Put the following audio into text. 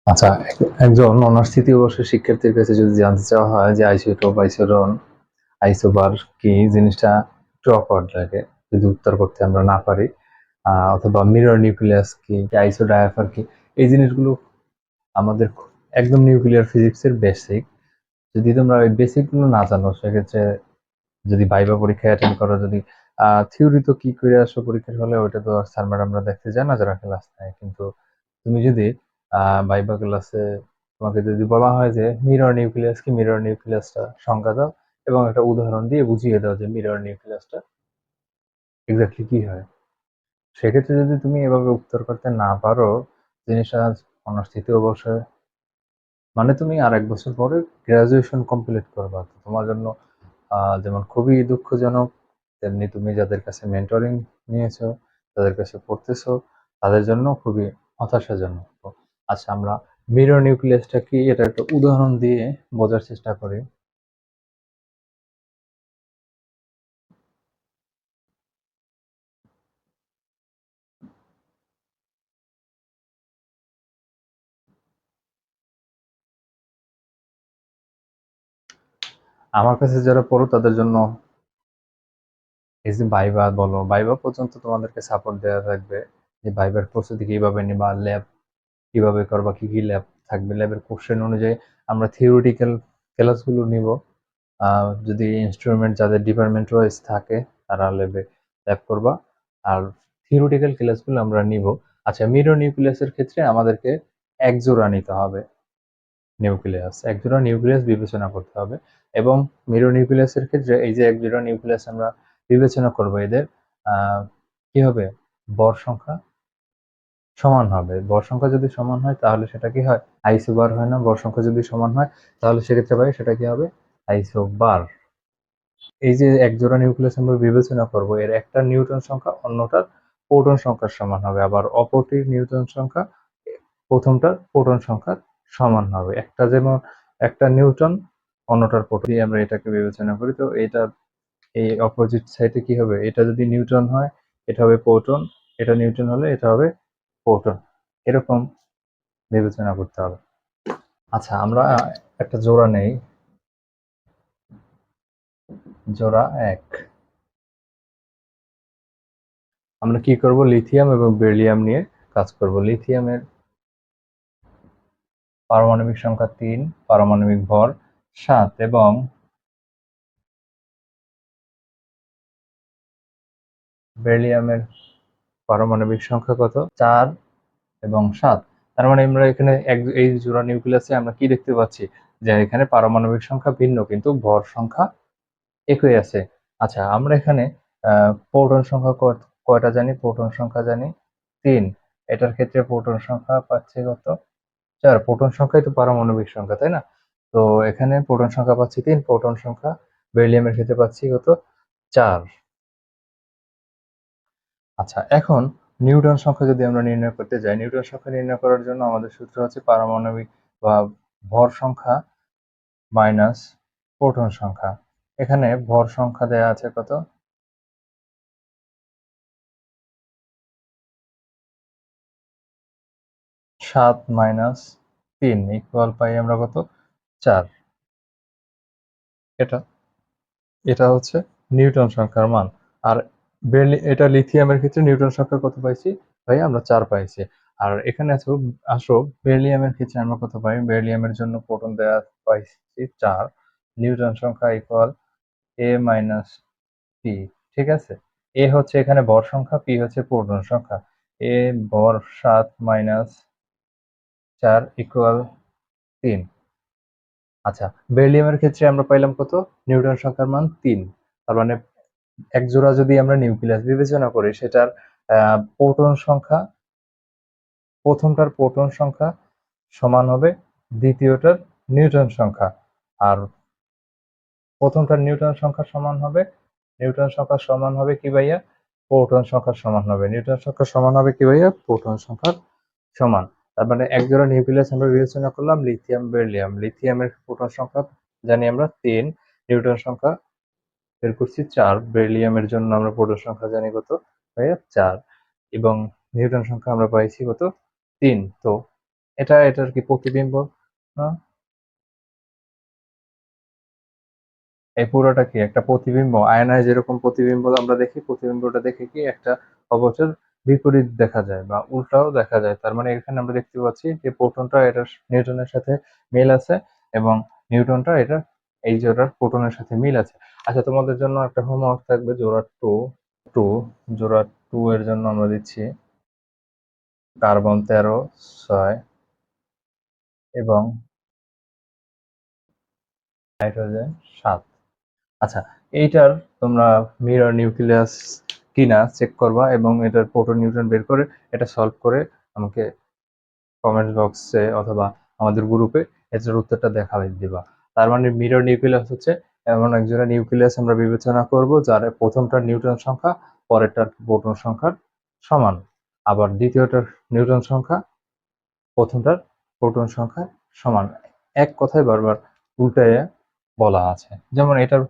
আচ্ছা, একজন অনার্স তৃতীয় বর্ষের শিক্ষার্থীর কাছে যদি জানতে চাওয়া হয় যে আইসোটোপ, আইসোটন, আইসোবার কি, জিনিসটা একটু অকওয়ার্ড লাগে যদি উত্তর করতে আমরা না পারি। অথবা মিরর নিউক্লিয়াস কি, আইসোডায়াফার কি, এই জিনিসগুলো আমাদের একদম নিউক্লিয়ার ফিজিক্সের বেসিক। যদি তোমরা ওই বেসিক গুলো না জানো, সেক্ষেত্রে যদি ভাইবা পরীক্ষা অ্যাটেন্ড করো, যদি থিওরি তো কি করে আসো পরীক্ষার হলে, ওইটা তো আর স্যার ম্যাডামরা দেখতে যায় না যারা ক্লাস নেয়। কিন্তু তুমি যদি ভাইবা ক্লাসে তোমাকে যদি বলা হয় যে মিরর নিউক্লিয়াস কি, মিরর নিউক্লিয়াসটা সংজ্ঞা দাও এবং একটা উদাহরণ দিয়ে বুঝিয়ে দাও যে মিরর নিউক্লিয়াসটা এক্স্যাক্টলি কি হয়, সেক্ষেত্রে যদি তুমি এভাবে উত্তর করতে না পারো, জিনিসটা অনার্স তৃতীয় বর্ষে মানে তুমি আর এক বছর পরে গ্রাজুয়েশন কমপ্লিট করবা, তো তোমার জন্য যেমন খুবই দুঃখজনক, তেমনি তুমি যাদের কাছে মেন্টরিং নিয়েছো, যাদের কাছে পড়তেছো, তাদের জন্য খুবই হতাশাজনক। তো আচ্ছা, আমরা মিরর নিউক্লিয়াসটা কি এটা একটা উদাহরণ দিয়ে বোঝার চেষ্টা করি। আমার কাছে যারা পড়ো তাদের জন্য এই যে ভাইবা বলো, ভাইবা পর্যন্ত তোমাদেরকে সাপোর্ট দেওয়া থাকবে, যে ভাইবার প্রস্তুতি কিভাবে নিবা, ল্যাব কিভাবে করবা, কি কি ল্যাব থাকবে, ল্যাবের কোশ্চেন অনুযায়ী আমরা থিওরিটিক্যাল ক্লাসগুলো নিব। যদি ইনস্ট্রুমেন্ট যাদের ডিপার্টমেন্ট ওয়াইজ থাকে তারা ল্যাব করবা, আর থিওরিটিক্যাল ক্লাসগুলো আমরা নিব। আচ্ছা, মিরর নিউক্লিয়াসের ক্ষেত্রে আমাদেরকে এক জোড়া নিতে হবে নিউক্লিয়াস, এক জোড়া নিউক্লিয়াস বিবেচনা করতে হবে। এবং মিরর নিউক্লিয়াসের ক্ষেত্রে এই যে এক জোড়া নিউক্লিয়াস আমরা বিবেচনা করব, এদের কি হবে, ভর সংখ্যা সমান হবে। ভর সংখ্যা যদি সমান হয় তাহলে সেটা কি হয়, আইসোবার হয় না। ভর সংখ্যা যদি সমান হয় তাহলে সেক্ষেত্রে ভাই সেটা কি হবে, আইসোবার। এই যে এক জোড়া নিউক্লিয়াস আমরা বিবেচনা করব, এর একটা নিউটন সংখ্যা অন্যটার প্রোটন সংখ্যার সমান হবে, আবার অপরটির নিউটন সংখ্যা প্রথমটার প্রোটন সংখ্যার সমান হবে। একটা যেমন একটা নিউটন, অন্যটার প্রোটন দিয়ে আমরা এটাকে বিবেচনা করি, তো এটা এই অপোজিট সাইডে কি হবে, এটা যদি নিউটন হয় এটা হবে প্রোটন, এটা নিউটন হলে এটা হবে প্রোটন, এরকম বিবেচনা করতে হবে। আচ্ছা, আমরা একটা জোড়া নেই, জোড়া এক। আমরা কি করব, লিথিয়াম এবং বেরিলিয়াম নিয়ে কাজ করব। লিথিয়ামের পারমাণবিক সংখ্যা 3, পারমাণবিক ভর 7 এবং বেরিলিয়ামের পারমাণবিক সংখ্যা কত, 4 এবং 7। তার মানে আমরা এখানে এই জোড়া নিউক্লিয়াসে আমরা কি দেখতে পাচ্ছি, যে এখানে পারমাণবিক সংখ্যা ভিন্ন কিন্তু ভর সংখ্যা একই আছে। আচ্ছা, আমরা এখানে প্রোটন সংখ্যা কয়টা জানি, প্রোটন সংখ্যা জানি 3। এটার ক্ষেত্রে প্রোটন সংখ্যা পাচ্ছি কত, 4। প্রোটন সংখ্যাই তো পারমাণবিক সংখ্যা, তাই না? তো এখানে প্রোটন সংখ্যা পাচ্ছি 3, প্রোটন সংখ্যা বেরিলিয়ামের ক্ষেত্রে পাচ্ছি কত, 4। আচ্ছা, এখন নিউটন সংখ্যা যদি আমরা নির্ণয় করতে যাই, নিউটন সংখ্যা নির্ণয় করার জন্য আমাদের সূত্র হচ্ছে পারমাণবিক বা ভর সংখ্যা মাইনাস প্রোটন সংখ্যা। এখানে ভর সংখ্যা দেয়া আছে কত, 7 মাইনাস 3 ইকুয়াল পাই আমরা কত, 4। এটা এটা হচ্ছে নিউটন সংখ্যার মান। আর এটা লিথিয়ামের ক্ষেত্রে নিউটন সংখ্যা কত পাইছি ভাই, আমরা 4 পাইছি। আর এখানে আসো বেরিলিয়ামের ক্ষেত্রে আমরা কত পাই, বেরিলিয়ামের জন্য প্রোটন দেয়া পাইছি 4, নিউটন সংখ্যা ইকুয়াল এ মাইনাস পি। ঠিক আছে, এ হচ্ছে এখানে ভর সংখ্যা, পি হচ্ছে প্রোটন সংখ্যা। এ ভর 7 মাইনাস 4 ইকুয়াল 3। আচ্ছা, বেরিলিয়ামের ক্ষেত্রে আমরা পাইলাম কত, নিউটন সংখ্যার মান 3। তার মানে এক জোড়া যদি আমরা নিউক্লিয়াস বিবেচনা করি, সেটার প্রোটন সংখ্যা, প্রথমটার প্রোটন সংখ্যা সমান হবে দ্বিতীয়টার নিউটন সংখ্যা, আর প্রথমটার নিউটন সংখ্যা সমান হবে, নিউটন সংখ্যা সমান হবে কি ভাইয়া, প্রোটন সংখ্যা সমান হবে, নিউটন সংখ্যা সমান হবে কি ভাইয়া, প্রোটন সংখ্যার সমান। তার মানে এক জোড়া নিউক্লিয়াস আমরা বিবেচনা করলাম লিথিয়াম বেরিলিয়াম, লিথিয়ামের প্রোটন সংখ্যা জানি আমরা 3, নিউটন সংখ্যা বের করছি 4, বেরিলিয়ামের জন্য আমরা প্রোটন সংখ্যা জানি কত ভাইয়া, 4, এবং নিউটন সংখ্যা আমরা পাইছি কত, 3। তো এটার কি প্রতিবিম্ব না? এই পুরোটা কি একটা প্রতিবিম্ব? আয়নায় যেরকম প্রতিবিম্ব আমরা দেখি, প্রতিবিম্বটা দেখে কি একটা অবস্থার বিপরীত দেখা যায় বা উল্টাও দেখা যায়। তার মানে এখানে আমরা দেখতে পাচ্ছি যে প্রোটনটা এটার নিউটনের সাথে মিল আছে এবং নিউটনটা এটা এই জোড়ার প্রোটনের সাথে মিল আছে। আচ্ছা, তোমাদের জন্য একটা হোমওয়ার্ক থাকবে জোড়া টু জোড়া টু এর জন্য আমরা দিচ্ছি কার্বন 13 6 এবং নাইট্রোজেন 7। আচ্ছা, এইটার তোমরা মিরর নিউক্লিয়াস কিনা চেক করবা এবং এটার প্রোটন নিউট্রন বের করে এটা সলভ করে আমাকে কমেন্ট বক্সে অথবা আমাদের গ্রুপে এটার উত্তরটা দেখাবে দিবা। তার মানে মিরর নিউক্লিয়াস হচ্ছে এমন এক জোড়া নিউক্লিয়াস আমরা বিবেচনা করব যার প্রথমটার নিউট্রন সংখ্যা পরেরটার প্রোটন সংখ্যার সমান, আবার দ্বিতীয়টার নিউট্রন সংখ্যা প্রথমটার প্রোটন সংখ্যা সমান। এক কথায় বারবার উল্টাইয়া বলা আছে। যেমন এটার